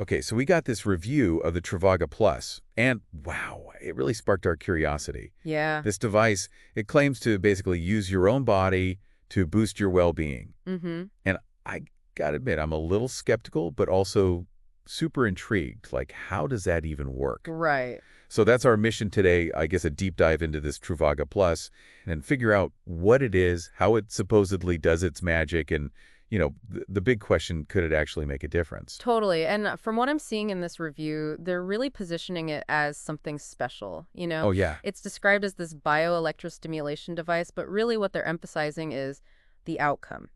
Okay, so we got this review of the Truvaga Plus, and wow, it really sparked our curiosity. Yeah. This device, it claims to basically use your own body to boost your well-being. Mm-hmm. And I gotta admit, I'm a little skeptical, but also super intrigued. Like, how does that even work? Right. So that's our mission today, I guess, a deep dive into this Truvaga Plus and figure out what it is, how it supposedly does its magic, and, the big question, could it actually make a difference? Totally. And from what I'm seeing in this review, they're really positioning it as something special. Oh, yeah. It's described as this bioelectrostimulation device, but really what they're emphasizing is the outcome,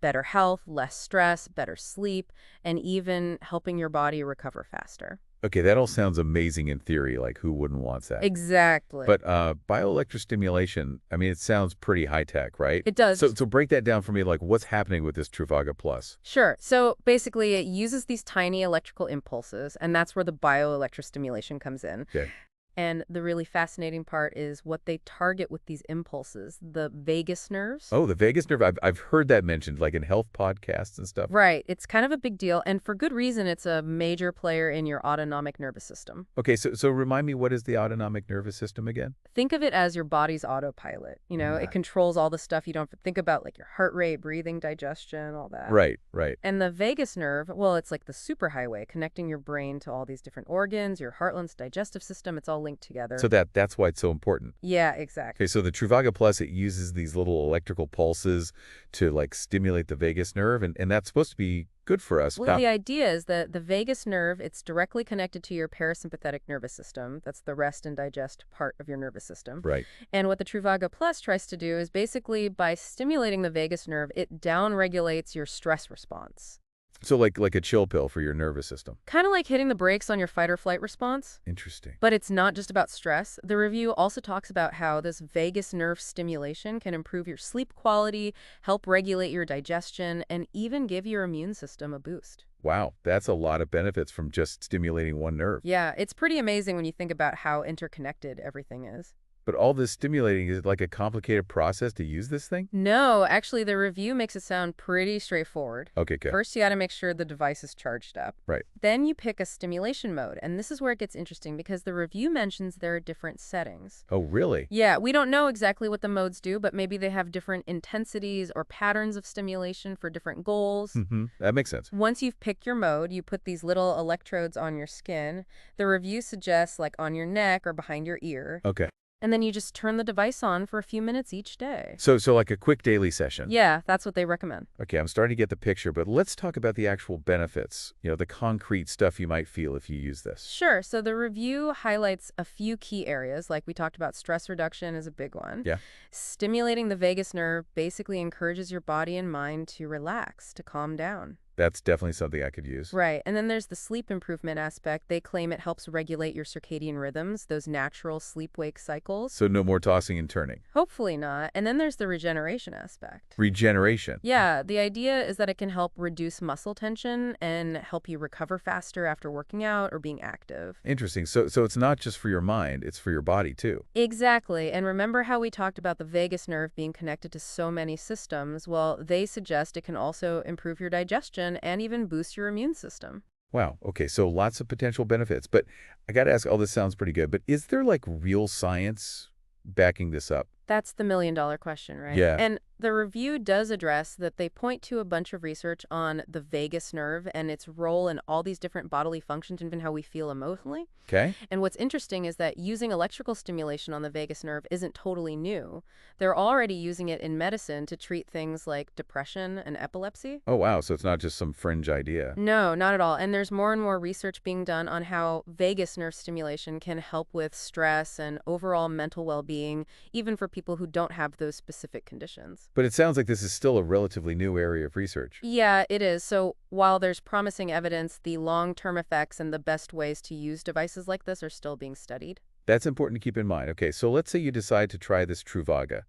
better health, less stress, better sleep, and even helping your body recover faster. Okay, that all sounds amazing in theory, like who wouldn't want that? Exactly. But bioelectrostimulation, I mean, it sounds pretty high-tech, right? It does. So break that down for me, like what's happening with this Truvaga Plus? Sure. So basically, it uses these tiny electrical impulses, and that's where the bioelectrostimulation comes in. Okay. And the really fascinating part is what they target with these impulses, the vagus nerves. Oh, the vagus nerve, I've heard that mentioned, like in health podcasts and stuff. Right. It's kind of a big deal. And for good reason, it's a major player in your autonomic nervous system. Okay, so remind me, what is the autonomic nervous system again? Think of it as your body's autopilot. It controls all the stuff you don't have to think about, like your heart rate, breathing, digestion, all that. Right, right. And the vagus nerve, well, it's like the superhighway connecting your brain to all these different organs, your heart, lungs, digestive system. It's all linked together. So that's why it's so important. Yeah, exactly. Okay, so the Truvaga Plus, it uses these little electrical pulses to like stimulate the vagus nerve, and that's supposed to be good for us. Well, the idea is that the vagus nerve, it's directly connected to your parasympathetic nervous system. That's the rest and digest part of your nervous system. Right. And what the Truvaga Plus tries to do is basically by stimulating the vagus nerve, it downregulates your stress response. So like a chill pill for your nervous system. Kind of like hitting the brakes on your fight or flight response. Interesting. But it's not just about stress. The review also talks about how this vagus nerve stimulation can improve your sleep quality, help regulate your digestion, and even give your immune system a boost. Wow, that's a lot of benefits from just stimulating one nerve. Yeah, it's pretty amazing when you think about how interconnected everything is. But all this stimulating, is it like a complicated process to use this thing? No, actually, the review makes it sound pretty straightforward. Okay, good. First, you got to make sure the device is charged up. Right. Then you pick a stimulation mode, and this is where it gets interesting because the review mentions there are different settings. Oh, really? Yeah, we don't know exactly what the modes do, but maybe they have different intensities or patterns of stimulation for different goals. Mm-hmm. That makes sense. Once you've picked your mode, you put these little electrodes on your skin. The review suggests like on your neck or behind your ear. Okay. And then you just turn the device on for a few minutes each day. So like a quick daily session. Yeah, that's what they recommend. Okay, I'm starting to get the picture, but let's talk about the actual benefits, the concrete stuff you might feel if you use this. Sure. So the review highlights a few key areas, like we talked about stress reduction is a big one. Yeah. Stimulating the vagus nerve basically encourages your body and mind to relax, to calm down. That's definitely something I could use. Right. And then there's the sleep improvement aspect. They claim it helps regulate your circadian rhythms, those natural sleep-wake cycles. So no more tossing and turning. Hopefully not. And then there's the regeneration aspect. Regeneration. Yeah, the idea is that it can help reduce muscle tension and help you recover faster after working out or being active. Interesting. So it's not just for your mind, it's for your body too. Exactly. And remember how we talked about the vagus nerve being connected to so many systems? Well, they suggest it can also improve your digestion and even boost your immune system. Wow. Okay, so lots of potential benefits. But I got to ask, all this sounds pretty good, but is there like real science backing this up? That's the million-dollar question, right? Yeah. And the review does address that they point to a bunch of research on the vagus nerve and its role in all these different bodily functions, even how we feel emotionally. Okay. And what's interesting is that using electrical stimulation on the vagus nerve isn't totally new. They're already using it in medicine to treat things like depression and epilepsy. Oh, wow. So it's not just some fringe idea. No, not at all. And there's more and more research being done on how vagus nerve stimulation can help with stress and overall mental well-being, even for people who don't have those specific conditions. But it sounds like this is still a relatively new area of research. Yeah, it is. So while there's promising evidence, the long-term effects and the best ways to use devices like this are still being studied. That's important to keep in mind. Okay, so let's say you decide to try this Truvaga,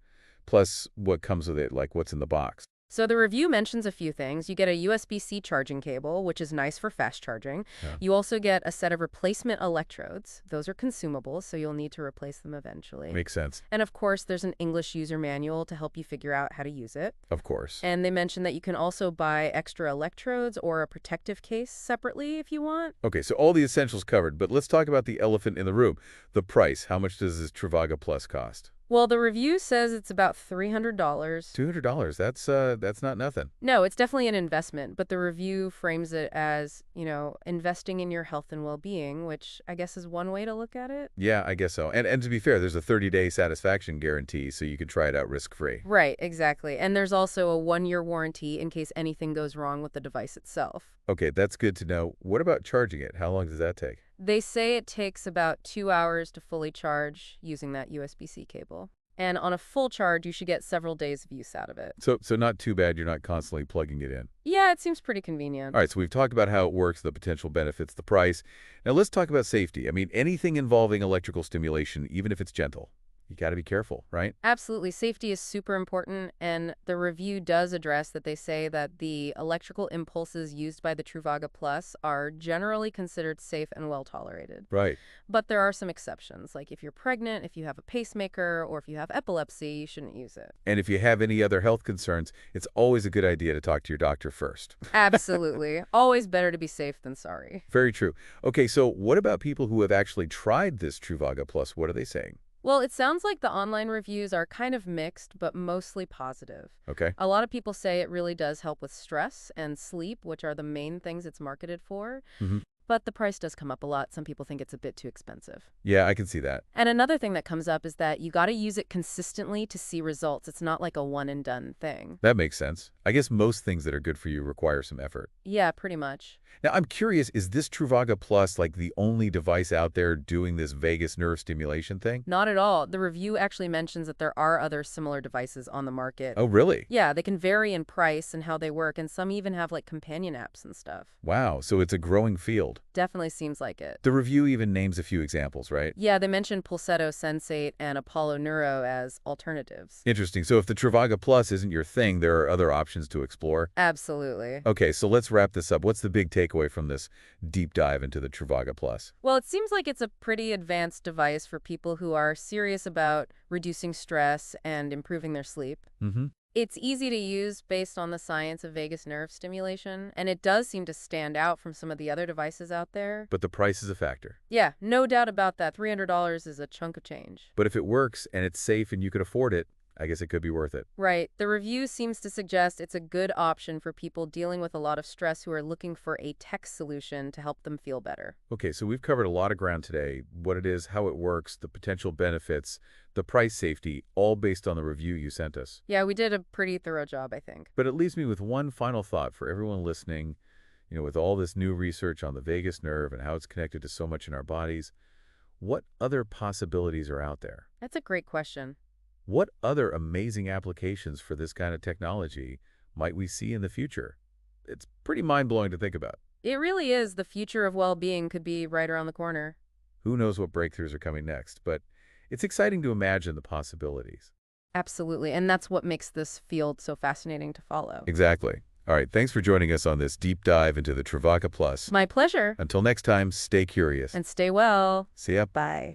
plus what comes with it, like what's in the box. So the review mentions a few things. You get a USB-C charging cable, which is nice for fast charging. Yeah. You also get a set of replacement electrodes. Those are consumables, so you'll need to replace them eventually. Makes sense. And of course, there's an English user manual to help you figure out how to use it. Of course. And they mention that you can also buy extra electrodes or a protective case separately if you want. Okay, so all the essentials covered, but let's talk about the elephant in the room, the price. How much does this Truvaga Plus cost? Well, the review says it's about $300. $200. That's not nothing. No, it's definitely an investment, but the review frames it as, investing in your health and well-being, which I guess is one way to look at it. Yeah, I guess so. And to be fair, there's a 30-day satisfaction guarantee, so you can try it out risk-free. Right, exactly. And there's also a 1-year warranty in case anything goes wrong with the device itself. Okay, that's good to know. What about charging it? How long does that take? They say it takes about 2 hours to fully charge using that USB-C cable. And on a full charge, you should get several days of use out of it. So not too bad you're not constantly plugging it in. Yeah, it seems pretty convenient. All right, so we've talked about how it works, the potential benefits, the price. Now let's talk about safety. I mean, anything involving electrical stimulation, even if it's gentle, you got to be careful, right? Absolutely. Safety is super important, and the review does address that. They say that the electrical impulses used by the Truvaga Plus are generally considered safe and well tolerated. Right. But there are some exceptions, like if you're pregnant, if you have a pacemaker, or if you have epilepsy, you shouldn't use it. And if you have any other health concerns, it's always a good idea to talk to your doctor first. Absolutely. Always better to be safe than sorry. Very true. Okay, so what about people who have actually tried this Truvaga Plus? What are they saying? Well, it sounds like the online reviews are kind of mixed, but mostly positive. Okay. A lot of people say it really does help with stress and sleep, which are the main things it's marketed for. Mm-hmm. But the price does come up a lot. Some people think it's a bit too expensive. Yeah, I can see that. And another thing that comes up is that you got to use it consistently to see results. It's not like a one and done thing. That makes sense. I guess most things that are good for you require some effort. Yeah, pretty much. Now, I'm curious, is this Truvaga Plus like the only device out there doing this vagus nerve stimulation thing? Not at all. The review actually mentions that there are other similar devices on the market. Oh, really? Yeah, they can vary in price and how they work, and some even have like companion apps and stuff. Wow, so it's a growing field. Definitely seems like it. The review even names a few examples, right? Yeah, they mentioned Pulsetto, Sensate, and Apollo Neuro as alternatives. Interesting. So if the Truvaga Plus isn't your thing, there are other options to explore. Absolutely. Okay, so let's wrap this up. What's the big takeaway from this deep dive into the Truvaga Plus? Well, it seems like it's a pretty advanced device for people who are serious about reducing stress and improving their sleep. Mm-hmm. It's easy to use based on the science of vagus nerve stimulation, and it does seem to stand out from some of the other devices out there. But the price is a factor. Yeah, no doubt about that. $300 is a chunk of change. But if it works and it's safe and you can afford it, I guess it could be worth it. Right. The review seems to suggest it's a good option for people dealing with a lot of stress who are looking for a tech solution to help them feel better. Okay, so we've covered a lot of ground today. What it is, how it works, the potential benefits, the price safety, all based on the review you sent us. Yeah, we did a pretty thorough job, I think. But it leaves me with one final thought for everyone listening. With all this new research on the vagus nerve and how it's connected to so much in our bodies, what other possibilities are out there? That's a great question. What other amazing applications for this kind of technology might we see in the future? It's pretty mind-blowing to think about. It really is. The future of well-being could be right around the corner. Who knows what breakthroughs are coming next, but it's exciting to imagine the possibilities. Absolutely. And that's what makes this field so fascinating to follow. Exactly. All right, thanks for joining us on this deep dive into the Truvaga Plus. My pleasure. Until next time, stay curious. And stay well. See ya. Bye.